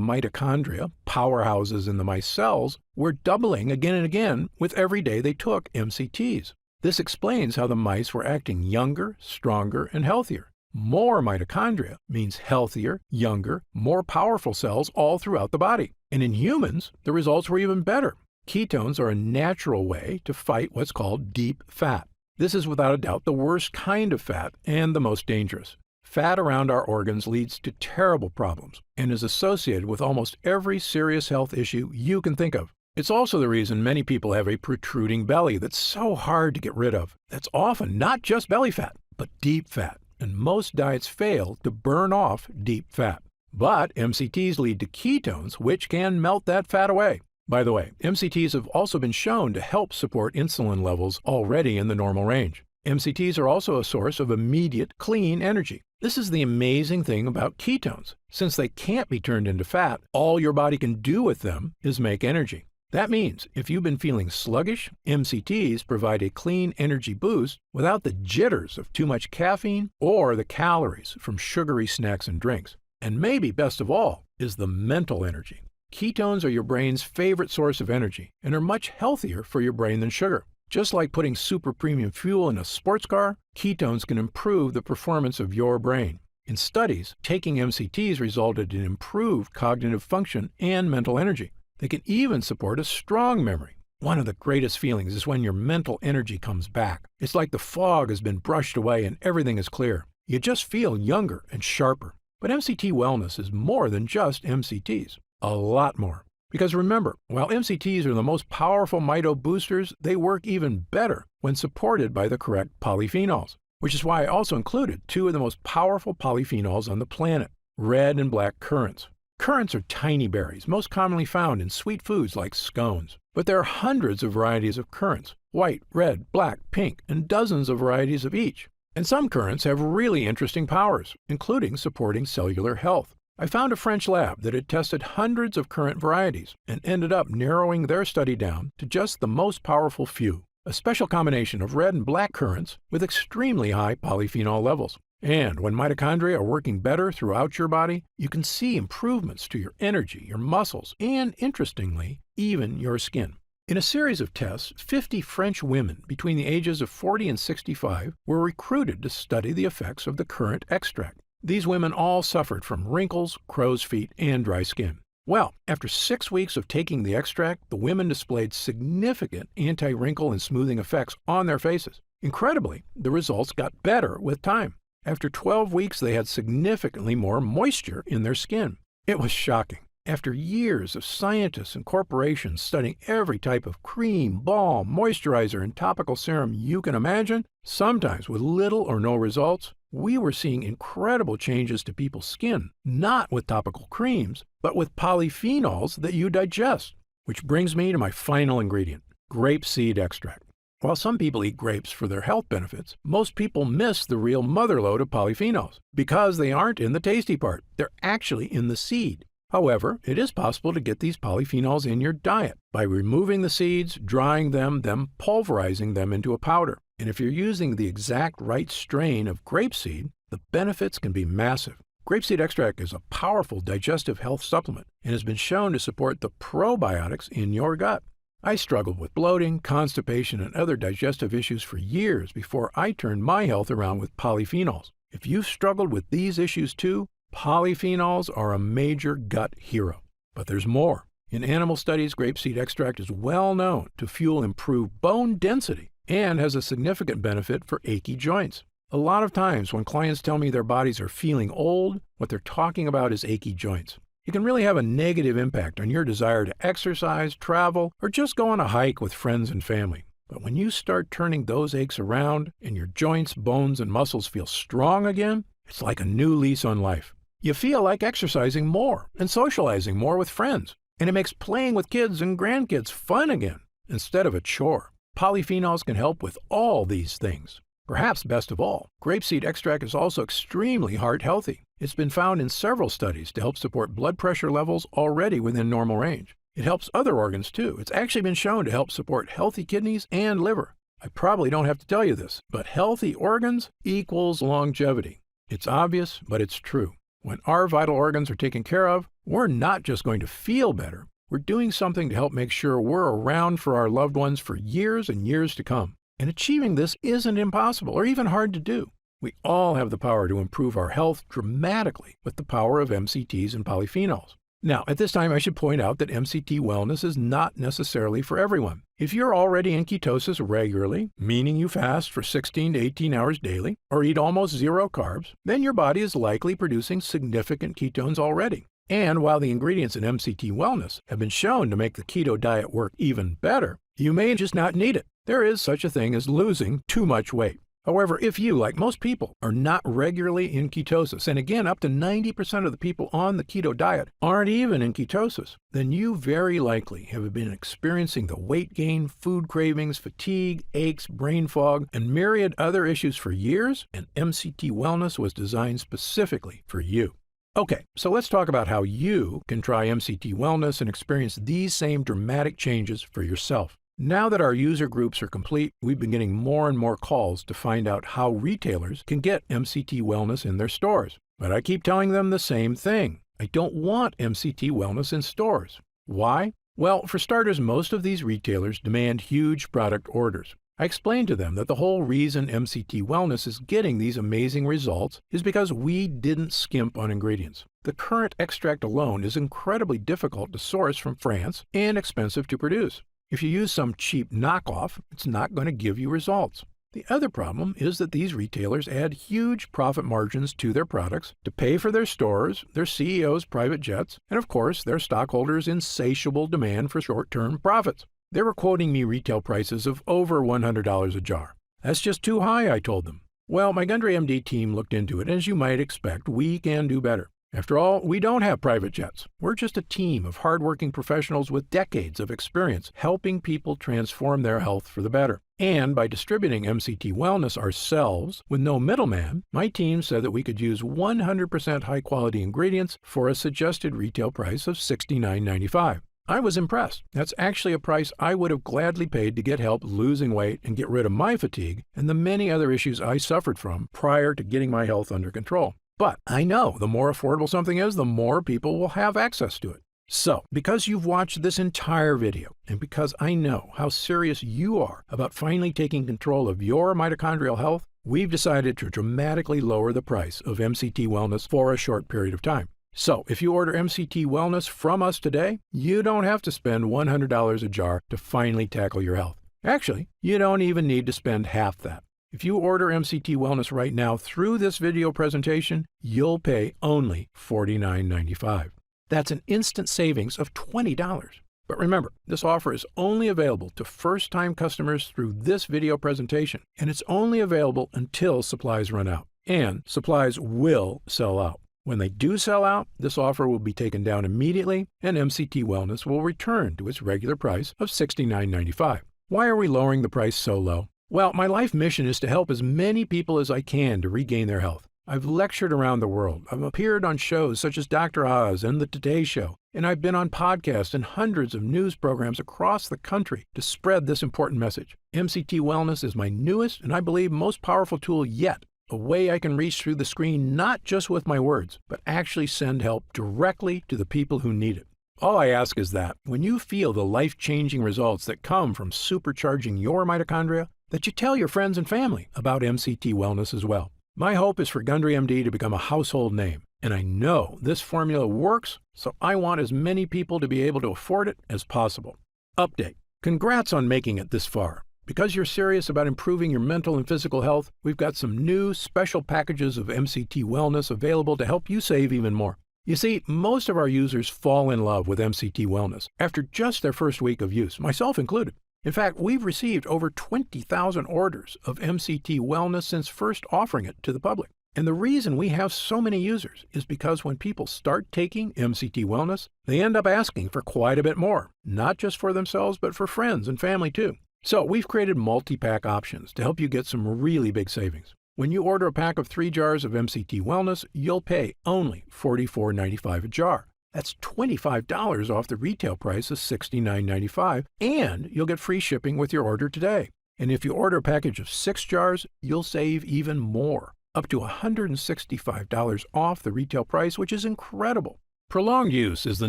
mitochondria, powerhouses in the mice cells, were doubling again and again with every day they took MCTs. This explains how the mice were acting younger, stronger, and healthier. More mitochondria means healthier, younger, more powerful cells all throughout the body. And in humans, the results were even better. Ketones are a natural way to fight what's called deep fat. This is without a doubt the worst kind of fat and the most dangerous. Fat around our organs leads to terrible problems and is associated with almost every serious health issue you can think of. It's also the reason many people have a protruding belly that's so hard to get rid of. That's often not just belly fat, but deep fat, and most diets fail to burn off deep fat. But MCTs lead to ketones, which can melt that fat away. By the way, MCTs have also been shown to help support insulin levels already in the normal range. MCTs are also a source of immediate, clean energy. This is the amazing thing about ketones. Since they can't be turned into fat, all your body can do with them is make energy. That means if you've been feeling sluggish, MCTs provide a clean energy boost without the jitters of too much caffeine or the calories from sugary snacks and drinks. And maybe best of all is the mental energy. Ketones are your brain's favorite source of energy and are much healthier for your brain than sugar. Just like putting super premium fuel in a sports car, ketones can improve the performance of your brain. In studies, taking MCTs resulted in improved cognitive function and mental energy. They can even support a strong memory. One of the greatest feelings is when your mental energy comes back. It's like the fog has been brushed away and everything is clear. You just feel younger and sharper. But MCT Wellness is more than just MCTs. A lot more. Because remember, while MCTs are the most powerful mito boosters, they work even better when supported by the correct polyphenols, which is why I also included 2 of the most powerful polyphenols on the planet, red and black currants. Currants are tiny berries, most commonly found in sweet foods like scones. But there are hundreds of varieties of currants, white, red, black, pink, and dozens of varieties of each. And some currants have really interesting powers, including supporting cellular health. I found a French lab that had tested hundreds of currant varieties and ended up narrowing their study down to just the most powerful few, a special combination of red and black currants with extremely high polyphenol levels. And when mitochondria are working better throughout your body, you can see improvements to your energy, your muscles, and interestingly, even your skin. In a series of tests, 50 French women between the ages of 40 and 65 were recruited to study the effects of the currant extract. These women all suffered from wrinkles, crow's feet, and dry skin. Well, after 6 weeks of taking the extract, the women displayed significant anti-wrinkle and smoothing effects on their faces. Incredibly, the results got better with time. After 12 weeks, they had significantly more moisture in their skin. It was shocking. After years of scientists and corporations studying every type of cream, balm, moisturizer, and topical serum you can imagine, sometimes with little or no results, we were seeing incredible changes to people's skin, not with topical creams, but with polyphenols that you digest. Which brings me to my final ingredient, grapeseed extract. While some people eat grapes for their health benefits, most people miss the real motherlode of polyphenols because they aren't in the tasty part. They're actually in the seed. However, it is possible to get these polyphenols in your diet by removing the seeds, drying them, then pulverizing them into a powder. And if you're using the exact right strain of grapeseed, the benefits can be massive. Grapeseed extract is a powerful digestive health supplement and has been shown to support the probiotics in your gut. I struggled with bloating, constipation, and other digestive issues for years before I turned my health around with polyphenols. If you've struggled with these issues too, polyphenols are a major gut hero. But there's more. In animal studies, grapeseed extract is well known to fuel improved bone density and has a significant benefit for achy joints. A lot of times when clients tell me their bodies are feeling old, what they're talking about is achy joints. It can really have a negative impact on your desire to exercise, travel, or just go on a hike with friends and family. But when you start turning those aches around and your joints, bones, and muscles feel strong again, it's like a new lease on life. You feel like exercising more and socializing more with friends, and it makes playing with kids and grandkids fun again instead of a chore. Polyphenols can help with all these things. Perhaps best of all, grapeseed extract is also extremely heart healthy. It's been found in several studies to help support blood pressure levels already within normal range. It helps other organs too. It's actually been shown to help support healthy kidneys and liver. I probably don't have to tell you this, but healthy organs equals longevity. It's obvious, but it's true. When our vital organs are taken care of, we're not just going to feel better. We're doing something to help make sure we're around for our loved ones for years and years to come. And achieving this isn't impossible or even hard to do. We all have the power to improve our health dramatically with the power of MCTs and polyphenols. Now, at this time, I should point out that MCT wellness is not necessarily for everyone. If you're already in ketosis regularly, meaning you fast for 16 to 18 hours daily, or eat almost zero carbs, then your body is likely producing significant ketones already. And while the ingredients in MCT wellness have been shown to make the keto diet work even better, you may just not need it. There is such a thing as losing too much weight. However, if you, like most people, are not regularly in ketosis, and again, up to 90% of the people on the keto diet aren't even in ketosis, then you very likely have been experiencing the weight gain, food cravings, fatigue, aches, brain fog, and myriad other issues for years, and MCT Wellness was designed specifically for you. Okay, so let's talk about how you can try MCT Wellness and experience these same dramatic changes for yourself. Now that our user groups are complete, we've been getting more and more calls to find out how retailers can get MCT Wellness in their stores. But I keep telling them the same thing. I don't want MCT Wellness in stores. Why? Well, for starters, most of these retailers demand huge product orders. I explained to them that the whole reason MCT Wellness is getting these amazing results is because we didn't skimp on ingredients. The current extract alone is incredibly difficult to source from France and expensive to produce. If you use some cheap knockoff, it's not going to give you results. The other problem is that these retailers add huge profit margins to their products to pay for their stores, their CEOs' private jets, and of course, their stockholders' insatiable demand for short-term profits. They were quoting me retail prices of over $100 a jar. That's just too high, I told them. Well, my Gundry MD team looked into it, and as you might expect, we can do better. After all, we don't have private jets. We're just a team of hardworking professionals with decades of experience helping people transform their health for the better. And by distributing MCT Wellness ourselves with no middleman, my team said that we could use 100% high-quality ingredients for a suggested retail price of $69.95. I was impressed. That's actually a price I would have gladly paid to get help losing weight and get rid of my fatigue and the many other issues I suffered from prior to getting my health under control. But I know the more affordable something is, the more people will have access to it. So, because you've watched this entire video, and because I know how serious you are about finally taking control of your mitochondrial health, we've decided to dramatically lower the price of MCT Wellness for a short period of time. So, if you order MCT Wellness from us today, you don't have to spend $100 a jar to finally tackle your health. Actually, you don't even need to spend half that. If you order MCT Wellness right now through this video presentation, you'll pay only $49.95. That's an instant savings of $20. But remember, this offer is only available to first-time customers through this video presentation, and it's only available until supplies run out. And supplies will sell out. When they do sell out, this offer will be taken down immediately, and MCT Wellness will return to its regular price of $69.95. Why are we lowering the price so low? Well, my life mission is to help as many people as I can to regain their health. I've lectured around the world. I've appeared on shows such as Dr. Oz and The Today Show, and I've been on podcasts and hundreds of news programs across the country to spread this important message. MCT Wellness is my newest and I believe most powerful tool yet, a way I can reach through the screen not just with my words, but actually send help directly to the people who need it. All I ask is that when you feel the life-changing results that come from supercharging your mitochondria, that you tell your friends and family about MCT Wellness as well. My hope is for Gundry MD to become a household name, and I know this formula works, so I want as many people to be able to afford it as possible. Update. Congrats on making it this far. Because you're serious about improving your mental and physical health, we've got some new special packages of MCT Wellness available to help you save even more. You see, most of our users fall in love with MCT Wellness after just their first week of use, myself included. In fact, we've received over 20,000 orders of MCT Wellness since first offering it to the public. And the reason we have so many users is because when people start taking MCT Wellness, they end up asking for quite a bit more, not just for themselves, but for friends and family too. So we've created multi-pack options to help you get some really big savings. When you order a pack of 3 jars of MCT Wellness, you'll pay only $44.95 a jar. That's $25 off the retail price of $69.95, and you'll get free shipping with your order today. And if you order a package of 6 jars, you'll save even more, up to $165 off the retail price, which is incredible. Prolonged use is the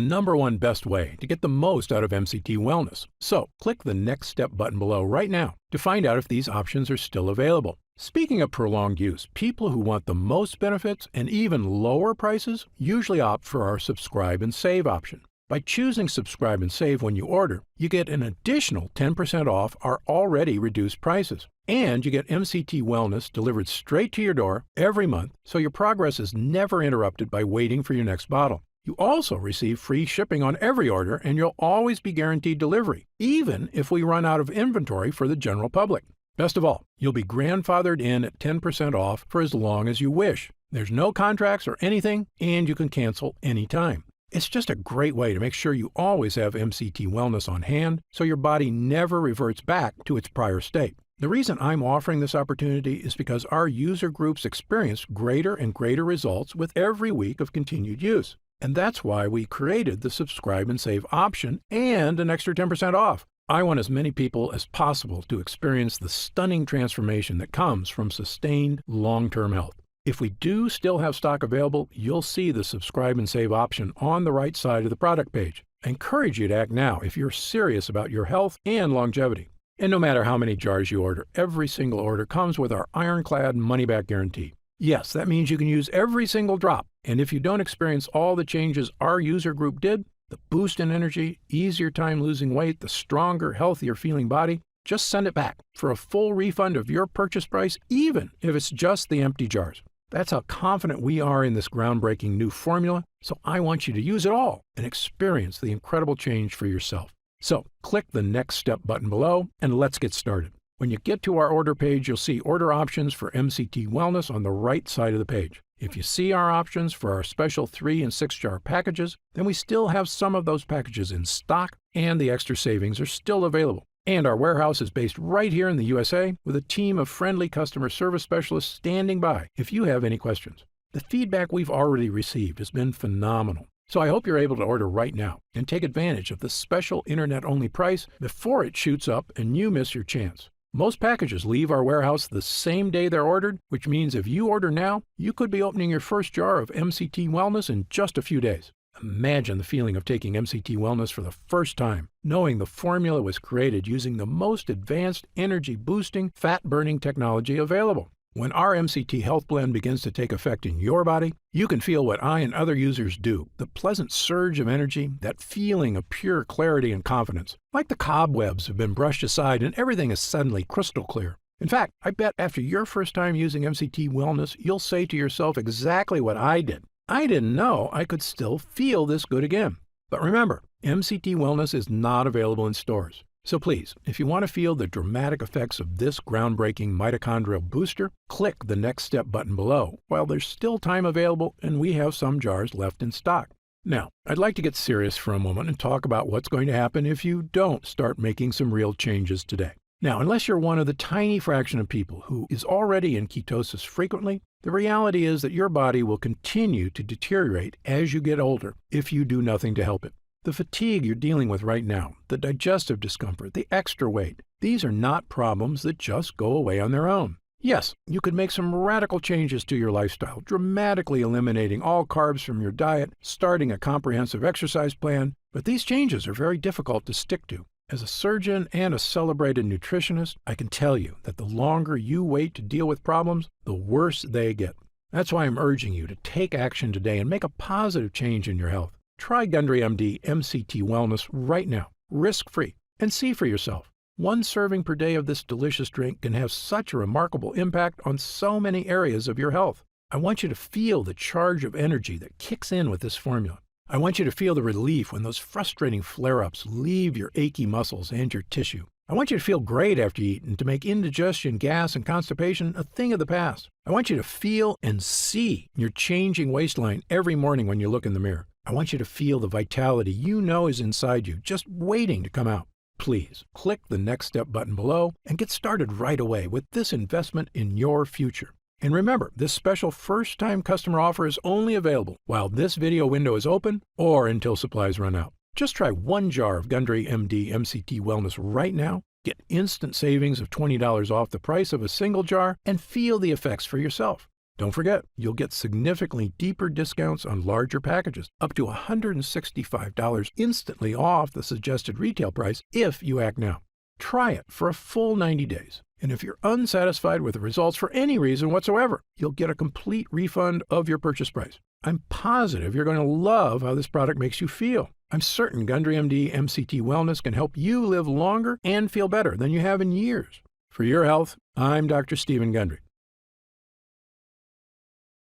#1 best way to get the most out of MCT Wellness. So click the Next Step button below right now to find out if these options are still available. Speaking of prolonged use, people who want the most benefits and even lower prices usually opt for our Subscribe and Save option. By choosing Subscribe and Save when you order, you get an additional 10% off our already reduced prices. And you get MCT Wellness delivered straight to your door every month, so your progress is never interrupted by waiting for your next bottle. You also receive free shipping on every order, and you'll always be guaranteed delivery, even if we run out of inventory for the general public. Best of all, you'll be grandfathered in at 10% off for as long as you wish. There's no contracts or anything, and you can cancel anytime. It's just a great way to make sure you always have MCT Wellness on hand, so your body never reverts back to its prior state. The reason I'm offering this opportunity is because our user groups experience greater and greater results with every week of continued use. And that's why we created the Subscribe and Save option and an extra 10% off. I want as many people as possible to experience the stunning transformation that comes from sustained long-term health. If we do still have stock available, you'll see the Subscribe and Save option on the right side of the product page. I encourage you to act now if you're serious about your health and longevity. And no matter how many jars you order, every single order comes with our ironclad money-back guarantee. Yes, that means you can use every single drop. And if you don't experience all the changes our user group did, the boost in energy, easier time losing weight, the stronger, healthier feeling body, just send it back for a full refund of your purchase price, even if it's just the empty jars. That's how confident we are in this groundbreaking new formula, so I want you to use it all and experience the incredible change for yourself. So click the Next Step button below and let's get started. When you get to our order page, you'll see order options for MCT Wellness on the right side of the page. If you see our options for our special 3 and 6 jar packages, then we still have some of those packages in stock and the extra savings are still available. And our warehouse is based right here in the USA with a team of friendly customer service specialists standing by if you have any questions. The feedback we've already received has been phenomenal. So I hope you're able to order right now and take advantage of the special internet-only price before it shoots up and you miss your chance. Most packages leave our warehouse the same day they're ordered, which means if you order now, you could be opening your first jar of MCT Wellness in just a few days. Imagine the feeling of taking MCT Wellness for the first time, knowing the formula was created using the most advanced energy-boosting, fat-burning technology available. When our MCT Health Blend begins to take effect in your body, you can feel what I and other users do, the pleasant surge of energy, that feeling of pure clarity and confidence. Like the cobwebs have been brushed aside and everything is suddenly crystal clear. In fact, I bet after your first time using MCT Wellness, you'll say to yourself exactly what I did. I didn't know I could still feel this good again. But remember, MCT Wellness is not available in stores. So please, if you want to feel the dramatic effects of this groundbreaking mitochondrial booster, click the Next Step button below while there's still time available and we have some jars left in stock. Now, I'd like to get serious for a moment and talk about what's going to happen if you don't start making some real changes today. Now, unless you're one of the tiny fraction of people who is already in ketosis frequently, the reality is that your body will continue to deteriorate as you get older if you do nothing to help it. The fatigue you're dealing with right now, the digestive discomfort, the extra weight, these are not problems that just go away on their own. Yes, you could make some radical changes to your lifestyle, dramatically eliminating all carbs from your diet, starting a comprehensive exercise plan, but these changes are very difficult to stick to. As a surgeon and a celebrated nutritionist, I can tell you that the longer you wait to deal with problems, the worse they get. That's why I'm urging you to take action today and make a positive change in your health. Try Gundry MD MCT Wellness right now, risk-free, and see for yourself. One serving per day of this delicious drink can have such a remarkable impact on so many areas of your health. I want you to feel the charge of energy that kicks in with this formula. I want you to feel the relief when those frustrating flare-ups leave your achy muscles and your tissue. I want you to feel great after you eat and to make indigestion, gas, and constipation a thing of the past. I want you to feel and see your changing waistline every morning when you look in the mirror. I want you to feel the vitality you know is inside you, just waiting to come out. Please click the Next Step button below and get started right away with this investment in your future. And remember, this special first-time customer offer is only available while this video window is open or until supplies run out. Just try one jar of Gundry MD MCT Wellness right now, get instant savings of $20 off the price of a single jar, and feel the effects for yourself. Don't forget, you'll get significantly deeper discounts on larger packages, up to $165 instantly off the suggested retail price if you act now. Try it for a full 90 days. And if you're unsatisfied with the results for any reason whatsoever, you'll get a complete refund of your purchase price. I'm positive you're going to love how this product makes you feel. I'm certain Gundry MD MCT Wellness can help you live longer and feel better than you have in years. For your health, I'm Dr. Stephen Gundry.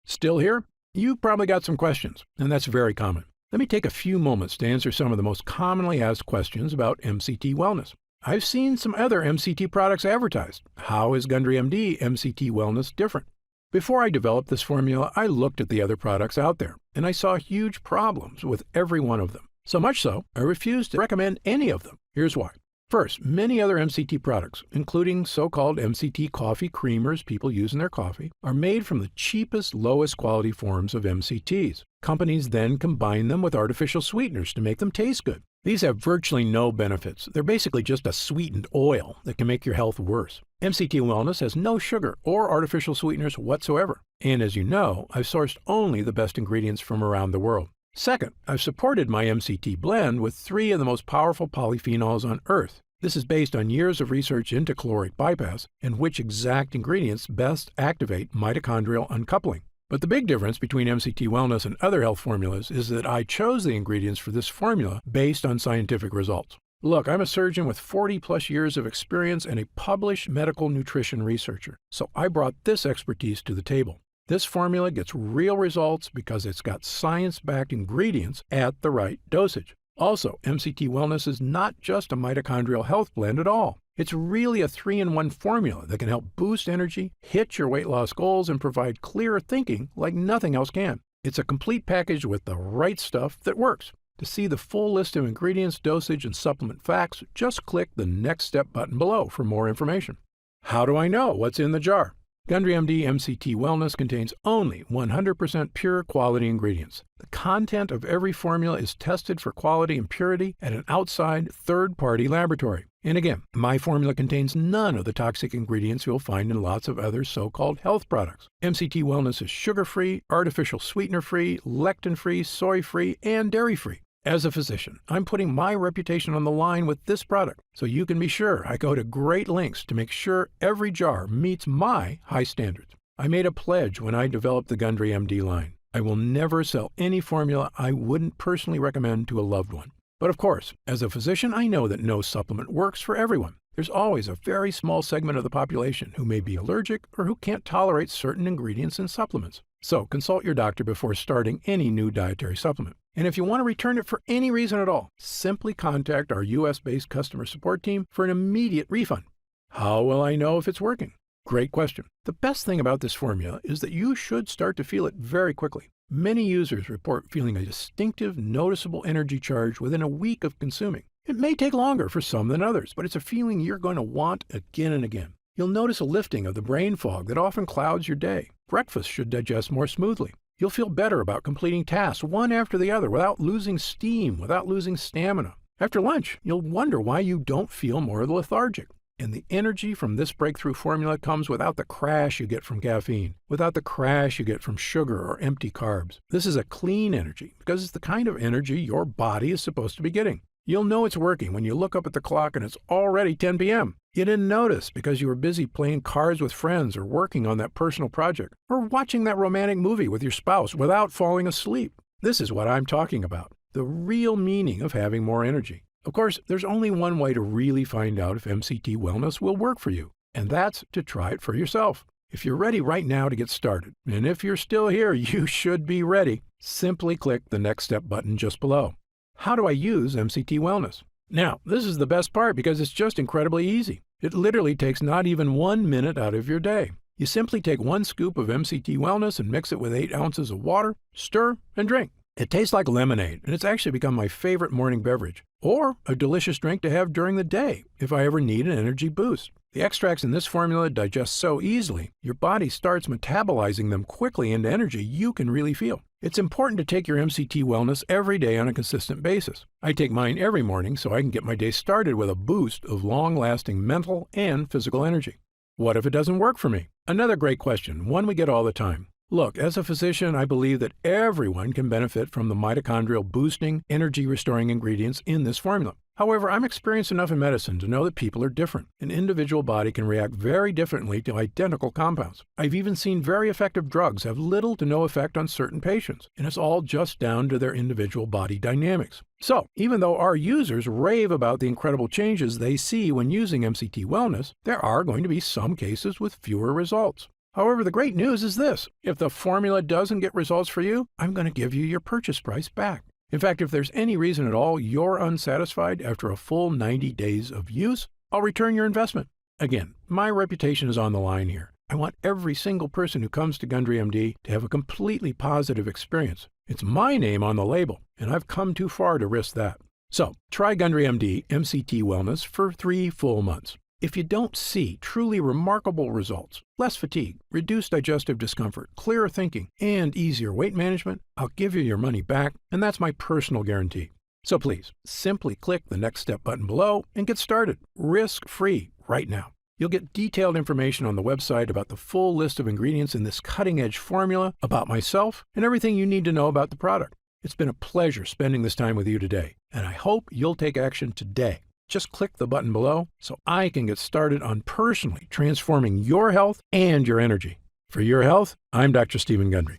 Still here? You've probably got some questions, and that's very common. Let me take a few moments to answer some of the most commonly asked questions about MCT Wellness. I've seen some other MCT products advertised. How is Gundry MD MCT Wellness different? Before I developed this formula, I looked at the other products out there, and I saw huge problems with every one of them. So much so, I refused to recommend any of them. Here's why. First, many other MCT products, including so-called MCT coffee creamers people use in their coffee, are made from the cheapest, lowest quality forms of MCTs. Companies then combine them with artificial sweeteners to make them taste good. These have virtually no benefits. They're basically just a sweetened oil that can make your health worse. MCT Wellness has no sugar or artificial sweeteners whatsoever. And as you know, I've sourced only the best ingredients from around the world. Second, I've supported my MCT blend with 3 of the most powerful polyphenols on Earth. This is based on years of research into caloric bypass and which exact ingredients best activate mitochondrial uncoupling. But the big difference between MCT Wellness and other health formulas is that I chose the ingredients for this formula based on scientific results. Look, I'm a surgeon with 40-plus years of experience and a published medical nutrition researcher, so I brought this expertise to the table. This formula gets real results because it's got science-backed ingredients at the right dosage. Also, MCT Wellness is not just a mitochondrial health blend at all. It's really a 3-in-1 formula that can help boost energy, hit your weight loss goals, and provide clearer thinking like nothing else can. It's a complete package with the right stuff that works. To see the full list of ingredients, dosage, and supplement facts, just click the Next Step button below for more information. How do I know what's in the jar? Gundry MD MCT Wellness contains only 100% pure quality ingredients. The content of every formula is tested for quality and purity at an outside third-party laboratory. And again, my formula contains none of the toxic ingredients you'll find in lots of other so-called health products. MCT Wellness is sugar-free, artificial sweetener-free, lectin-free, soy-free, and dairy-free. As a physician, I'm putting my reputation on the line with this product, so you can be sure I go to great lengths to make sure every jar meets my high standards. I made a pledge when I developed the Gundry MD line. I will never sell any formula I wouldn't personally recommend to a loved one. But of course, as a physician, I know that no supplement works for everyone. There's always a very small segment of the population who may be allergic or who can't tolerate certain ingredients in supplements. So consult your doctor before starting any new dietary supplement. And if you want to return it for any reason at all, simply contact our US-based customer support team for an immediate refund. How will I know if it's working? Great question. The best thing about this formula is that you should start to feel it very quickly. Many users report feeling a distinctive, noticeable energy charge within a week of consuming. It may take longer for some than others, but it's a feeling you're going to want again and again. You'll notice a lifting of the brain fog that often clouds your day. Breakfast should digest more smoothly. You'll feel better about completing tasks one after the other without losing steam, without losing stamina. After lunch, you'll wonder why you don't feel more lethargic. And the energy from this breakthrough formula comes without the crash you get from caffeine, without the crash you get from sugar or empty carbs. This is a clean energy because it's the kind of energy your body is supposed to be getting. You'll know it's working when you look up at the clock and it's already 10 p.m. You didn't notice because you were busy playing cards with friends or working on that personal project or watching that romantic movie with your spouse without falling asleep. This is what I'm talking about, the real meaning of having more energy. Of course, there's only one way to really find out if MCT Wellness will work for you, and that's to try it for yourself. If you're ready right now to get started, and if you're still here, you should be ready, simply click the Next Step button just below. How do I use MCT Wellness? Now, this is the best part because it's just incredibly easy. It literally takes not even 1 minute out of your day. You simply take 1 scoop of MCT Wellness and mix it with 8 ounces of water, stir, and drink. It tastes like lemonade, and it's actually become my favorite morning beverage, or a delicious drink to have during the day if I ever need an energy boost. The extracts in this formula digest so easily, your body starts metabolizing them quickly into energy you can really feel. It's important to take your MCT Wellness every day on a consistent basis. I take mine every morning so I can get my day started with a boost of long-lasting mental and physical energy. What if it doesn't work for me? Another great question, one we get all the time. Look, as a physician, I believe that everyone can benefit from the mitochondrial boosting, energy-restoring ingredients in this formula. However, I'm experienced enough in medicine to know that people are different. An individual body can react very differently to identical compounds. I've even seen very effective drugs have little to no effect on certain patients, and it's all just down to their individual body dynamics. So, even though our users rave about the incredible changes they see when using MCT Wellness, there are going to be some cases with fewer results. However, the great news is this. If the formula doesn't get results for you, I'm going to give you your purchase price back. In fact, if there's any reason at all you're unsatisfied after a full 90 days of use, I'll return your investment. Again, my reputation is on the line here. I want every single person who comes to Gundry MD to have a completely positive experience. It's my name on the label, and I've come too far to risk that. So, try Gundry MD MCT Wellness for 3 full months. If you don't see truly remarkable results, less fatigue, reduced digestive discomfort, clearer thinking, and easier weight management, I'll give you your money back, and that's my personal guarantee. So please, simply click the Next Step button below and get started, risk-free, right now. You'll get detailed information on the website about the full list of ingredients in this cutting-edge formula, about myself, and everything you need to know about the product. It's been a pleasure spending this time with you today, and I hope you'll take action today. Just click the button below so I can get started on personally transforming your health and your energy. For your health, I'm Dr. Stephen Gundry.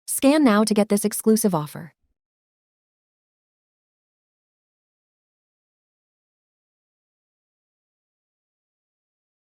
Scan now to get this exclusive offer.